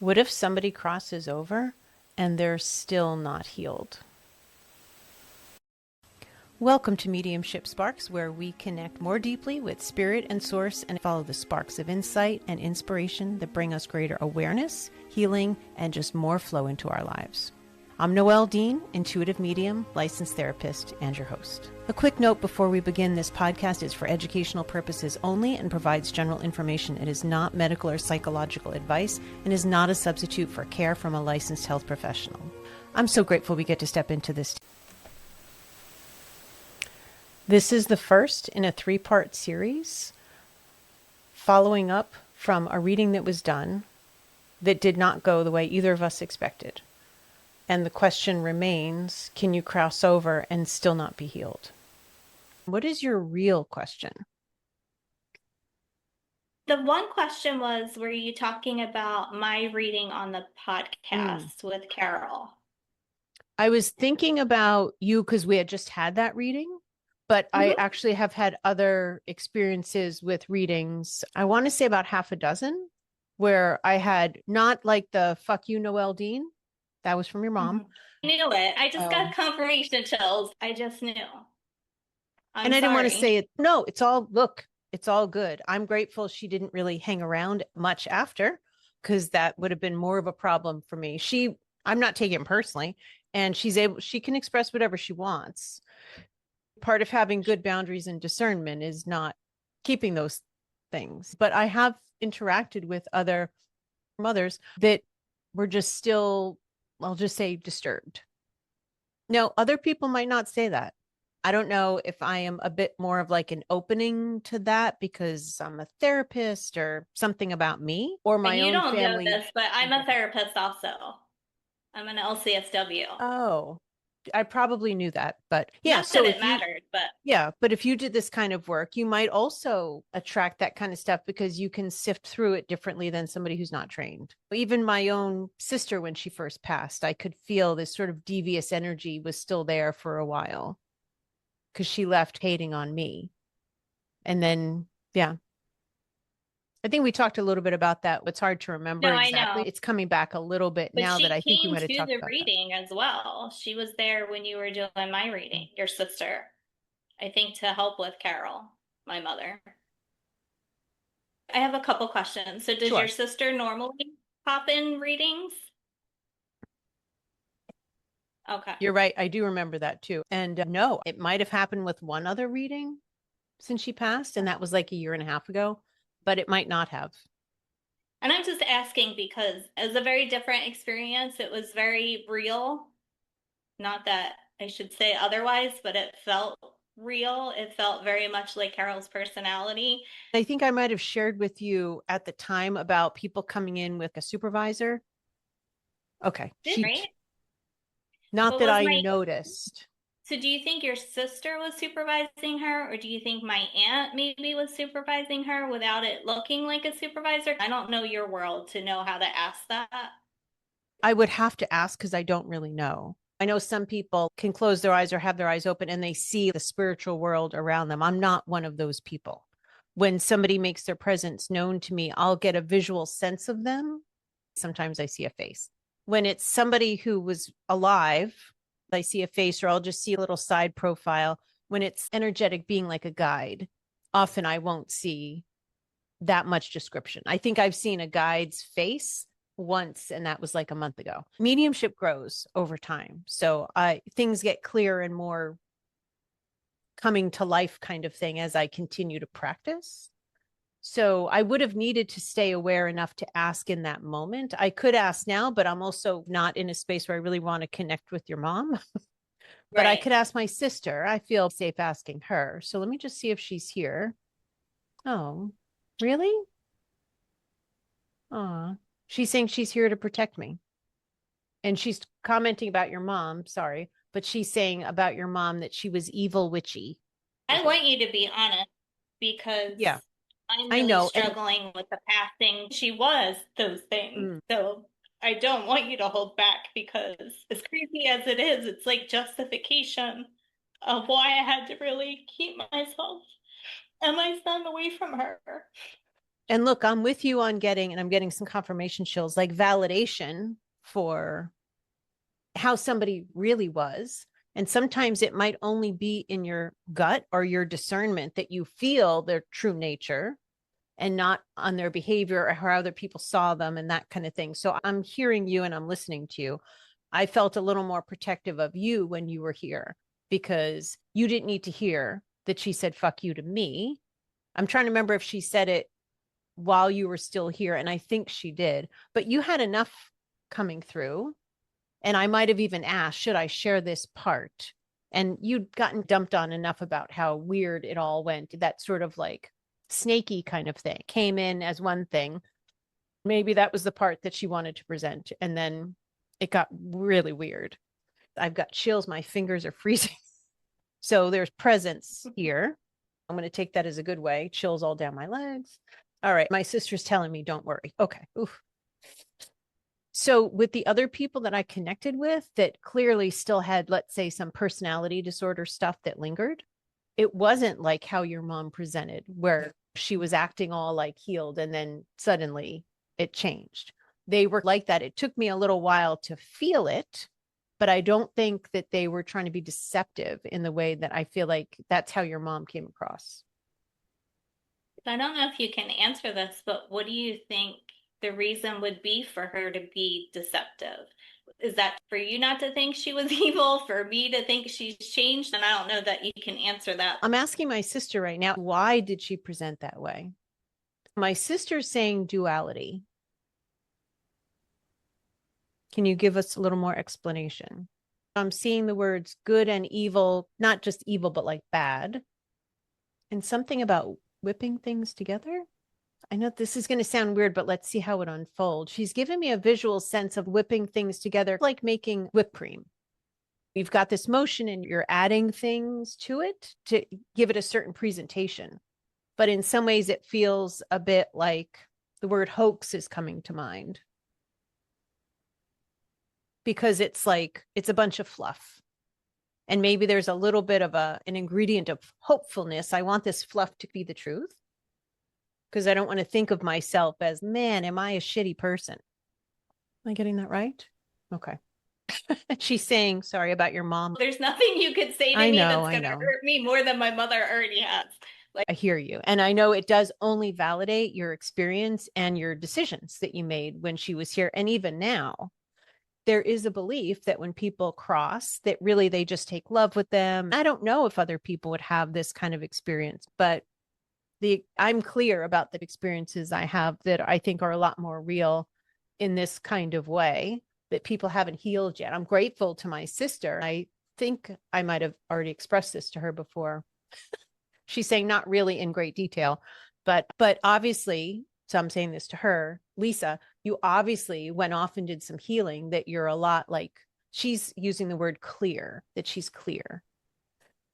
What if somebody crosses over and they're still not healed? Welcome to Mediumship Sparks, where we connect more deeply with spirit and source and follow the sparks of insight and inspiration that bring us greater awareness, healing, and just more flow into our lives. I'm Noelle Dean, intuitive medium, licensed therapist, and your host. A quick note before we begin: this podcast is for educational purposes only and provides general information. It is not medical or psychological advice and is not a substitute for care from a licensed health professional. I'm so grateful we get to step into this. This is the first in a three-part series following up from a reading that was done that did not go the way either of us expected. And the question remains, can you cross over and still not be healed? What is your real question? The one question was, were you talking about my reading on the podcast with Carol? I was thinking about you because we had just had that reading, but I actually have had other experiences with readings. I want to say about half a dozen where I had not like the fuck you, Noelle Dean. That was from your mom. I knew it. I just got confirmation chills. I just knew. And I didn't want to sorry. say it. No, it's all, look, it's all good. I'm grateful she didn't really hang around much after, because that would have been more of a problem for me. I'm not taking it personally, and she can express whatever she wants. Part of having good boundaries and discernment is not keeping those things. But I have interacted with other mothers that were just still, I'll just say, disturbed. Now, other people might not say that. I don't know if I am a bit more of like an opening to that because I'm a therapist or something about me or my You own don't know family. this, but I'm a therapist also. I'm an LCSW. Oh, I probably knew that, but yeah. Not that So it mattered, but but if you did this kind of work, you might also attract that kind of stuff because you can sift through it differently than somebody who's not trained. Even my own sister, when she first passed, I could feel this sort of devious energy was still there for a while because she left hating on me. And then, yeah, I think we talked a little bit about that. It's hard to no, remember I exactly. know. It's coming back a little bit But now that she I think we came might have to talked the about that. reading as well. She was there when you were doing my reading, your sister, I think, to help with Carol, my mother. I have a couple questions. So does your Sure. sister normally pop in readings? Okay. You're right. I do remember that too. And no, it might have happened with one other reading since she passed, and that was like a year and a half ago, but it might not have. And I'm just asking because it was a very different experience. It was very real. Not that I should say otherwise, but it felt real. It felt very much like Carol's personality. I think I might have shared with you at the time about people coming in with a supervisor. Okay. Right? Not But that was I my noticed. So do you think your sister was supervising her, or do you think my aunt maybe was supervising her without it looking like a supervisor? I don't know your world to know how to ask that. I would have to ask because I don't really know. I know some people can close their eyes or have their eyes open and they see the spiritual world around them. I'm not one of those people. When somebody makes their presence known to me, I'll get a visual sense of them. Sometimes I see a face. When it's somebody who was alive, I see a face, or I'll just see a little side profile. When it's energetic being like a guide, often I won't see that much description. I think I've seen a guide's face once, and that was like a month ago. Mediumship grows over time. So things get clearer and more coming to life kind of thing as I continue to practice. So I would have needed to stay aware enough to ask in that moment. I could ask now, but I'm also not in a space where I really want to connect with your mom. But I Right. could ask my sister. I feel safe asking her. So let me just see if she's here. Oh, really? Aw. She's saying she's here to protect me. And she's commenting about your mom. Sorry. But she's saying about your mom that she was evil witchy. I want you to be honest because Yeah, I'm I really know. And struggling with the passing. She was those things. mm, So I don't want you to hold back because as crazy as it is, it's like justification of why I had to really keep myself and my son away from her. And look, I'm with you on getting, and I'm getting some confirmation chills, like validation for how somebody really was. And sometimes it might only be in your gut or your discernment that you feel their true nature and not on their behavior or how other people saw them and that kind of thing. So I'm hearing you and I'm listening to you. I felt a little more protective of you when you were here because you didn't need to hear that she said, fuck you to me. I'm trying to remember if she said it while you were still here. And I think she did, but you had enough coming through. And I might have even asked, should I share this part? And you'd gotten dumped on enough about how weird it all went. That sort of like snaky kind of thing came in as one thing. Maybe that was the part that she wanted to present. And then it got really weird. I've got chills. My fingers are freezing. So there's presence here. I'm going to take that as a good way. Chills all down my legs. All right. My sister's telling me, don't worry. Okay. Oof. So with the other people that I connected with that clearly still had, let's say, some personality disorder stuff that lingered, it wasn't like how your mom presented, where she was acting all like healed and then suddenly it changed. They were like that. It took me a little while to feel it, but I don't think that they were trying to be deceptive in the way that I feel like that's how your mom came across. I don't know if you can answer this, but what do you think the reason would be for her to be deceptive? Is that for you not to think she was evil, for me to think she's changed? And I don't know that you can answer that. I'm asking my sister right now, why did she present that way? My sister's saying duality. Can you give us a little more explanation? I'm seeing the words good and evil, not just evil, but like bad. And something about whipping things together. I know this is going to sound weird, but let's see how it unfolds. She's given me a visual sense of whipping things together, like making whipped cream. You've got this motion and you're adding things to it to give it a certain presentation. But in some ways, it feels a bit like the word hoax is coming to mind. Because it's like, it's a bunch of fluff. And maybe there's a little bit of an ingredient of hopefulness. I want this fluff to be the truth. Because I don't want to think of myself as, man, am I a shitty person? Am I getting that right? Okay. She's saying, sorry about your mom. There's nothing you could say to me that's going to hurt me more than my mother already has. Like, I hear you. And I know it does only validate your experience and your decisions that you made when she was here. And even now, there is a belief that when people cross, that really they just take love with them. I don't know if other people would have this kind of experience, but I'm clear about the experiences I have that I think are a lot more real in this kind of way that people haven't healed yet. I'm grateful to my sister. I think I might have already expressed this to her before. She's saying not really in great detail, but obviously, so I'm saying this to her, Lisa, you obviously went off and did some healing that you're a lot like, she's using the word clear, that she's clear.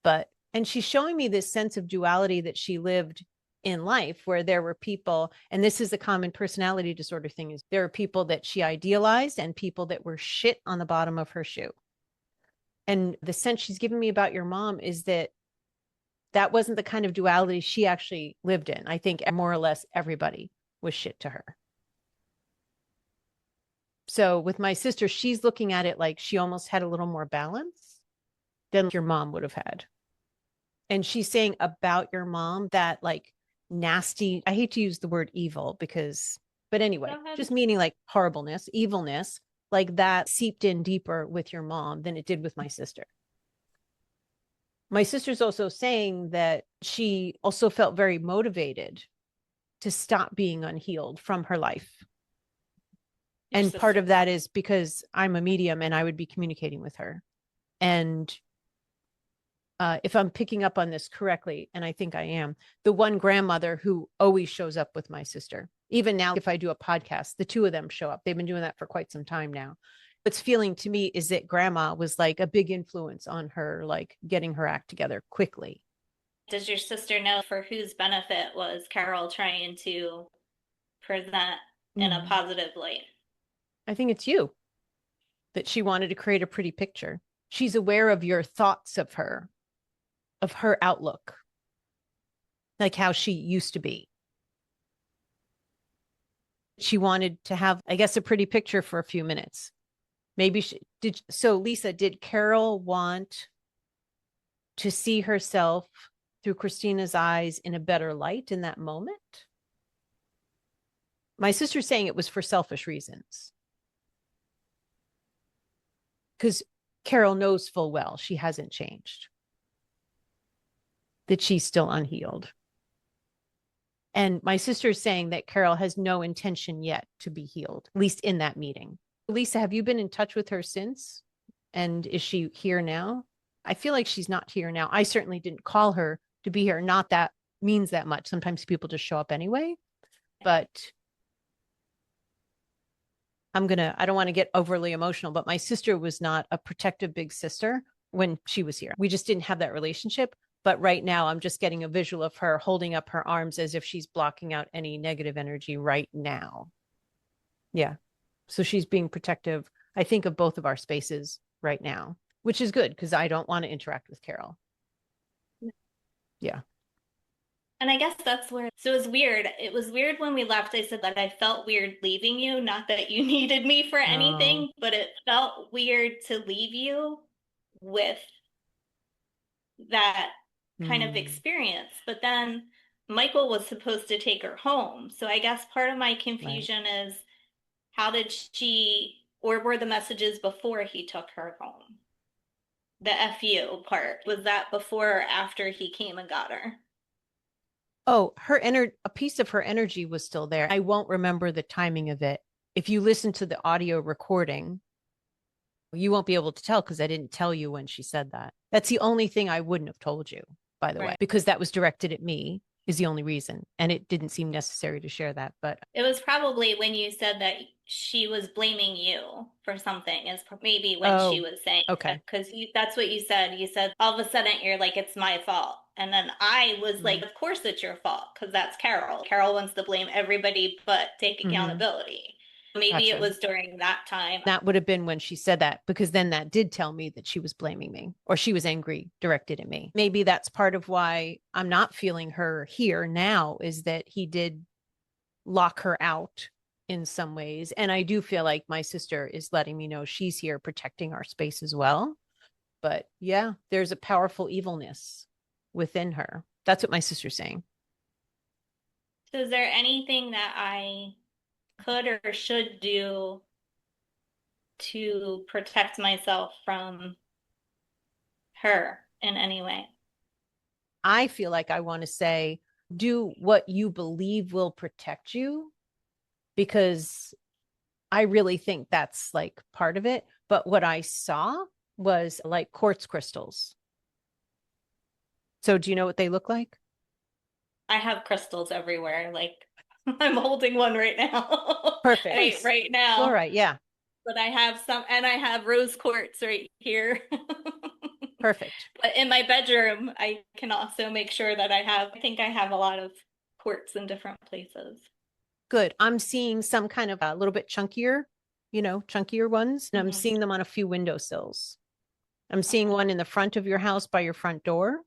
And she's showing me this sense of duality that she lived in life where there were people, and this is a common personality disorder thing, is there are people that she idealized and people that were shit on the bottom of her shoe. And the sense she's giving me about your mom is that that wasn't the kind of duality she actually lived in. I think more or less everybody was shit to her. So with my sister, she's looking at it like she almost had a little more balance than your mom would have had. And she's saying about your mom that like nasty, I hate to use the word evil because, but anyway, just meaning like horribleness, evilness, like that seeped in deeper with your mom than it did with my sister. My sister's also saying that she also felt very motivated to stop being unhealed from her life. And part of that is because I'm a medium and I would be communicating with her. And if I'm picking up on this correctly, and I think I am, the one grandmother who always shows up with my sister, even now, if I do a podcast, the two of them show up. They've been doing that for quite some time now. What's feeling to me is that grandma was like a big influence on her, like getting her act together quickly. Does your sister know for whose benefit was Carol trying to present in a positive light? I think it's you, that she wanted to create a pretty picture. She's aware of your thoughts of her outlook, like how she used to be. She wanted to have, I guess, a pretty picture for a few minutes. Maybe she did. So, Lisa, did Carol want to see herself through Christina's eyes in a better light in that moment? My sister's saying it was for selfish reasons. Because Carol knows full well she hasn't changed, that she's still unhealed. And my sister's saying that Carol has no intention yet to be healed, at least in that meeting. Lisa, have you been in touch with her since? And is she here now? I feel like she's not here now. I certainly didn't call her to be here. Not that means that much. Sometimes people just show up anyway. But I don't want to get overly emotional, but my sister was not a protective big sister when she was here. We just didn't have that relationship. But right now, I'm just getting a visual of her holding up her arms as if she's blocking out any negative energy right now. Yeah. So she's being protective, I think, of both of our spaces right now, which is good because I don't want to interact with Carol. Yeah. And I guess that's where, so it was weird. It was weird when we left. I said that I felt weird leaving you, not that you needed me for anything, but it felt weird to leave you with that kind of experience. But then Michael was supposed to take her home. So I guess part of my confusion is how did she, or were the messages before he took her home? The FU part, was that before or after he came and got her? Oh, a piece of her energy was still there. I won't remember the timing of it. If you listen to the audio recording, you won't be able to tell because I didn't tell you when she said that. That's the only thing I wouldn't have told you, by the way, because that was directed at me is the only reason. And it didn't seem necessary to share that. But it was probably when you said that she was blaming you for something, is maybe when she was saying, okay, because that's what you said. You said all of a sudden you're like, it's my fault. And then I was like, of course it's your fault because that's Carol. Carol wants to blame everybody but take accountability. Maybe it was during that time. That would have been when she said that, because then that did tell me that she was blaming me or she was angry, directed at me. Maybe that's part of why I'm not feeling her here now, is that he did lock her out in some ways. And I do feel like my sister is letting me know she's here protecting our space as well. But yeah, there's a powerful evilness within her. That's what my sister's saying. So is there anything that I could or should do to protect myself from her in any way? I feel like I want to say, do what you believe will protect you, because I really think that's like part of it. But what I saw was like quartz crystals. So do you know what they look like? I have crystals everywhere. Like I'm holding one right now. Perfect. right now. All right. Yeah. But I have some, and I have rose quartz right here. Perfect. But in my bedroom, I can also make sure that I think I have a lot of quartz in different places. Good. I'm seeing some kind of a little bit chunkier, chunkier ones. And I'm seeing them on a few windowsills. I'm seeing one in the front of your house by your front door,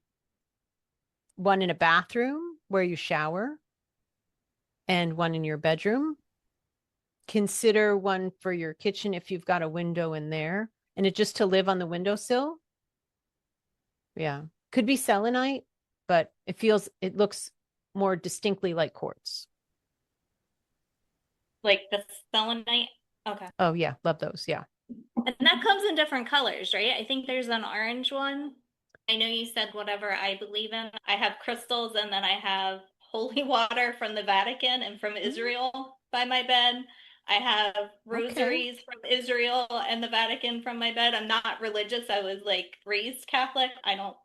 one in a bathroom where you shower, and one in your bedroom. Consider one for your kitchen if you've got a window in there, and it just to live on the windowsill. Yeah. Could be selenite, but it looks more distinctly like quartz. Like the selenite? Okay. Oh yeah, love those. Yeah. And that comes in different colors, right? I think there's an orange one. I know you said whatever I believe in. I have crystals, and then I have holy water from the Vatican and from Israel by my bed. I have rosaries from Israel and the Vatican from my bed. I'm not religious. I was like raised Catholic. I don't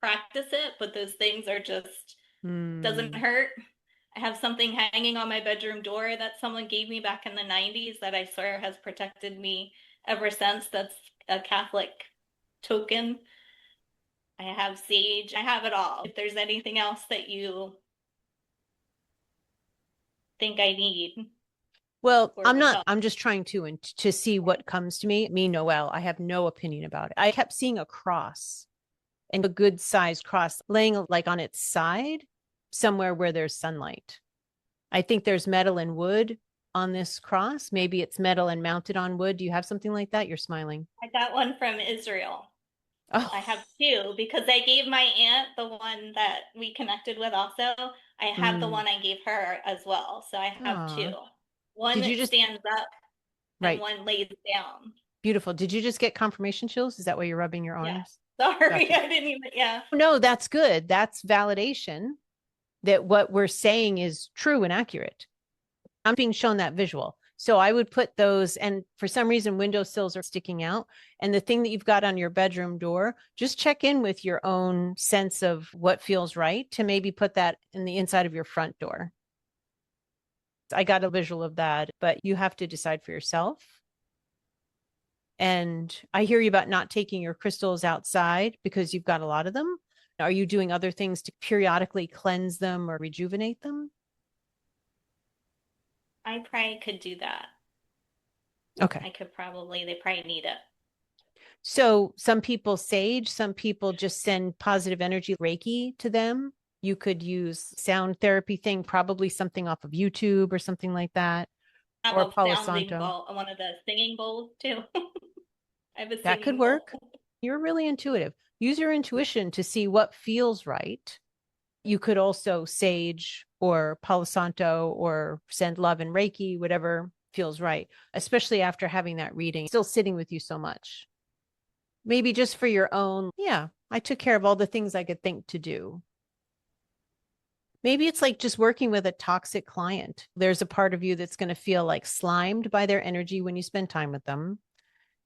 practice it, but those things are just doesn't hurt. I have something hanging on my bedroom door that someone gave me back in the 90s that I swear has protected me ever since. That's a Catholic token. I have sage. I have it all. If there's anything else that you think I need. Well, I'm just trying to see what comes to me. Me, Noelle, I have no opinion about it. I kept seeing a cross, and a good sized cross laying like on its side somewhere where there's sunlight. I think there's metal and wood, on this cross? Maybe it's metal and mounted on wood. Do you have something like that? You're smiling. I got one from Israel. Oh, I have two because I gave my aunt the one that we connected with also. I have the mm. one I gave her as well. So I have Aw. two. One Did you that just, stands up and right. one lays down. Beautiful. Did you just get confirmation chills? Is that why you're rubbing your Yeah. arms? Sorry, Gotcha. I didn't even, yeah. No, that's good. That's validation that what we're saying is true and accurate. I'm being shown that visual. So I would put those, and for some reason, windowsills are sticking out. And the thing that you've got on your bedroom door, just check in with your own sense of what feels right to maybe put that in the inside of your front door. I got a visual of that, but you have to decide for yourself. And I hear you about not taking your crystals outside because you've got a lot of them. Are you doing other things to periodically cleanse them or rejuvenate them? I probably could do that. Okay. They probably need it. So some people sage, some people just send positive energy Reiki to them. You could use sound therapy thing, probably something off of YouTube or something like that, I have or a Palo sounding Santo. bowl, one of the singing bowls too. I have a That could singing bowl. work. You're really intuitive. Use your intuition to see what feels right. You could also sage or Palo Santo or send love and Reiki, whatever feels right, especially after having that reading, still sitting with you so much. Maybe just for your own, yeah, I took care of all the things I could think to do. Maybe it's like just working with a toxic client. There's a part of you that's going to feel like slimed by their energy when you spend time with them.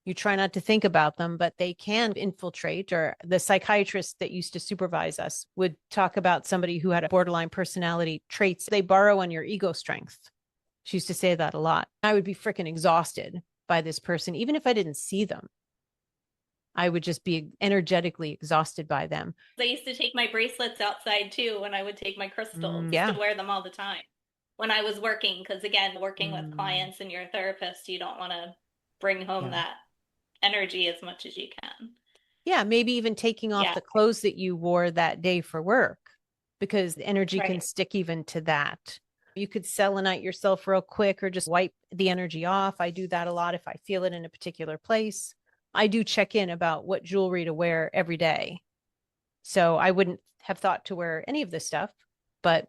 You try not to think about them, but they can infiltrate. Or the psychiatrist that used to supervise us would talk about somebody who had a borderline personality traits. They borrow on your ego strength. She used to say that a lot. I would be freaking exhausted by this person, even if I didn't see them. I would just be energetically exhausted by them. I used to take my bracelets outside too when I would take my crystals. I used Yeah. to wear them all the time when I was working. Because again, working with Mm, clients and you're a therapist, you don't want to bring home yeah. that energy as much as you can. Yeah. Maybe even taking off Yeah, the clothes that you wore that day for work because the energy can right. stick even to that. You could selenite yourself real quick or just wipe the energy off. I do that a lot if I feel it in a particular place. I do check in about what jewelry to wear every day. So I wouldn't have thought to wear any of this stuff, but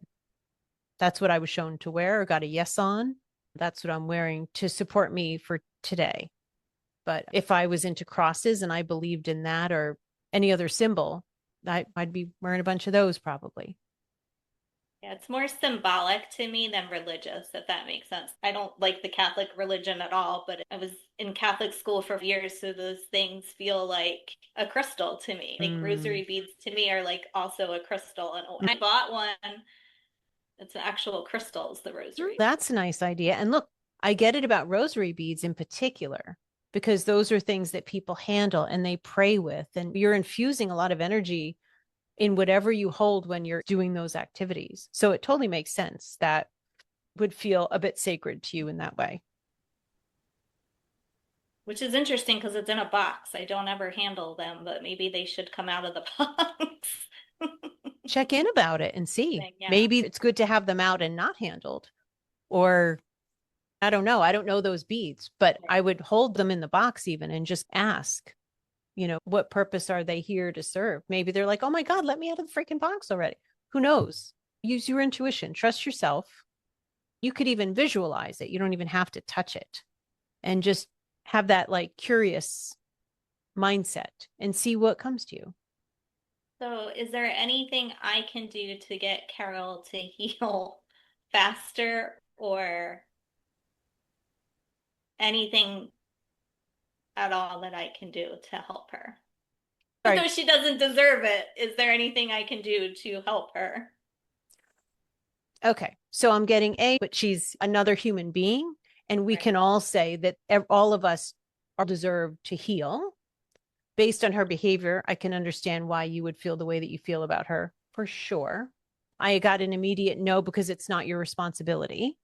that's what I was shown to wear or got a yes on. That's what I'm wearing to support me for today. But if I was into crosses and I believed in that or any other symbol, I'd be wearing a bunch of those probably. Yeah, it's more symbolic to me than religious, if that makes sense. I don't like the Catholic religion at all, but I was in Catholic school for years, so those things feel like a crystal to me. Like Mm. rosary beads to me are like also a crystal. And I bought one. It's an actual crystals, the rosary. That's a nice idea. And look, I get it about rosary beads in particular, because those are things that people handle and they pray with. And you're infusing a lot of energy in whatever you hold when you're doing those activities. So it totally makes sense that would feel a bit sacred to you in that way. Which is interesting because it's in a box. I don't ever handle them, but maybe they should come out of the box. Check in about it and see. Yeah. Maybe it's good to have them out and not handled. Or I don't know. I don't know those beads, but I would hold them in the box even and just ask, what purpose are they here to serve? Maybe they're like, oh my God, let me out of the freaking box already. Who knows? Use your intuition, trust yourself. You could even visualize it. You don't even have to touch it and just have that like curious mindset and see what comes to you. So, is there anything I can do to get Carol to heal faster or anything at all that I can do to help her? All Even though right. she doesn't deserve it, is there anything I can do to help her? Okay. So I'm getting A, but she's another human being. And we Right. can all say that all of us are deserved to heal. Based on her behavior, I can understand why you would feel the way that you feel about her for sure. I got an immediate no because it's not your responsibility.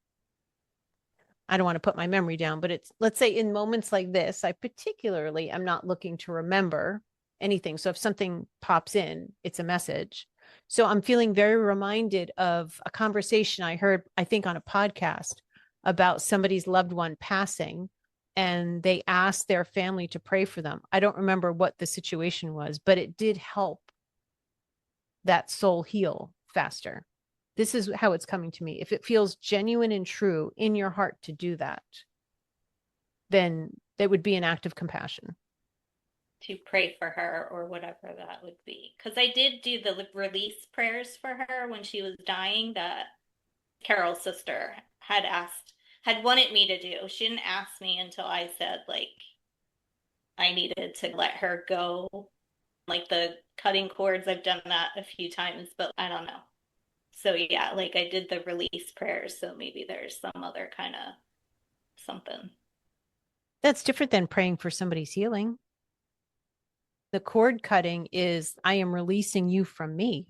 I don't want to put my memory down, but let's say in moments like this, I particularly am not looking to remember anything. So if something pops in, it's a message. So I'm feeling very reminded of a conversation I heard, I think, on a podcast about somebody's loved one passing, and they asked their family to pray for them. I don't remember what the situation was, but it did help that soul heal faster. This is how it's coming to me. If it feels genuine and true in your heart to do that, then it would be an act of compassion. To pray for her or whatever that would be. Because I did do the release prayers for her when she was dying that Carol's sister had wanted me to do. She didn't ask me until I said, like, I needed to let her go. Like the cutting cords, I've done that a few times, but I don't know. So yeah, like I did the release prayers. So maybe there's some other kind of something. That's different than praying for somebody's healing. The cord cutting is, I am releasing you from me.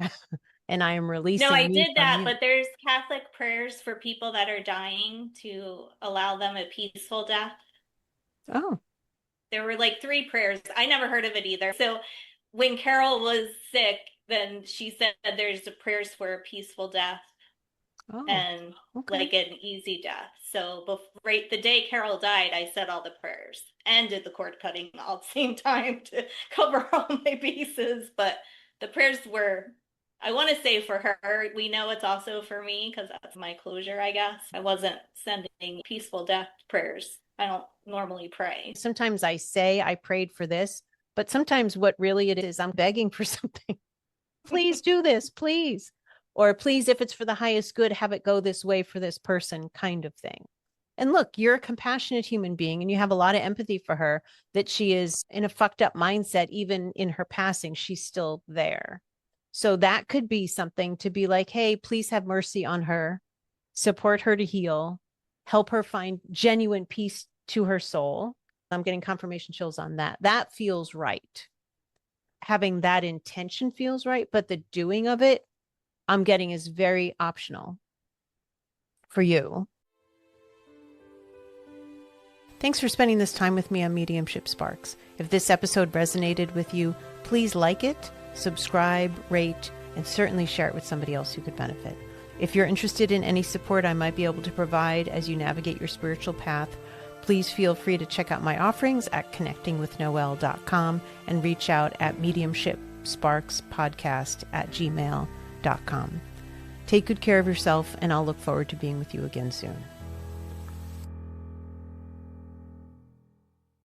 And I am releasing No, I me did from that, you. but there's Catholic prayers for people that are dying to allow them a peaceful death. Oh, There were like 3 prayers. I never heard of it either. So when Carol was sick, then she said there's prayers for a peaceful death oh, and okay. like an easy death. So right the day Carol died, I said all the prayers and did the cord cutting all at the same time to cover all my bases. But the prayers were, I want to say for her, we know it's also for me because that's my closure, I guess. I wasn't sending peaceful death prayers. I don't normally pray. Sometimes I say I prayed for this, but sometimes what really it is, I'm begging for something. Please do this, please. Or please, if it's for the highest good, have it go this way for this person, kind of thing. And look, you're a compassionate human being and you have a lot of empathy for her, that she is in a fucked up mindset. Even in her passing, she's still there. So that could be something to be like, hey, please have mercy on her, support her to heal, help her find genuine peace to her soul. I'm getting confirmation chills on that. That feels right. Having that intention feels right, but the doing of it, I'm getting, is very optional for you. Thanks for spending this time with me on Mediumship Sparks. If this episode resonated with you, please like it, subscribe, rate, and certainly share it with somebody else who could benefit. If you're interested in any support I might be able to provide as you navigate your spiritual path, please feel free to check out my offerings at connectingwithnoelle.com and reach out at mediumshipsparkspodcast@gmail.com. Take good care of yourself, and I'll look forward to being with you again soon.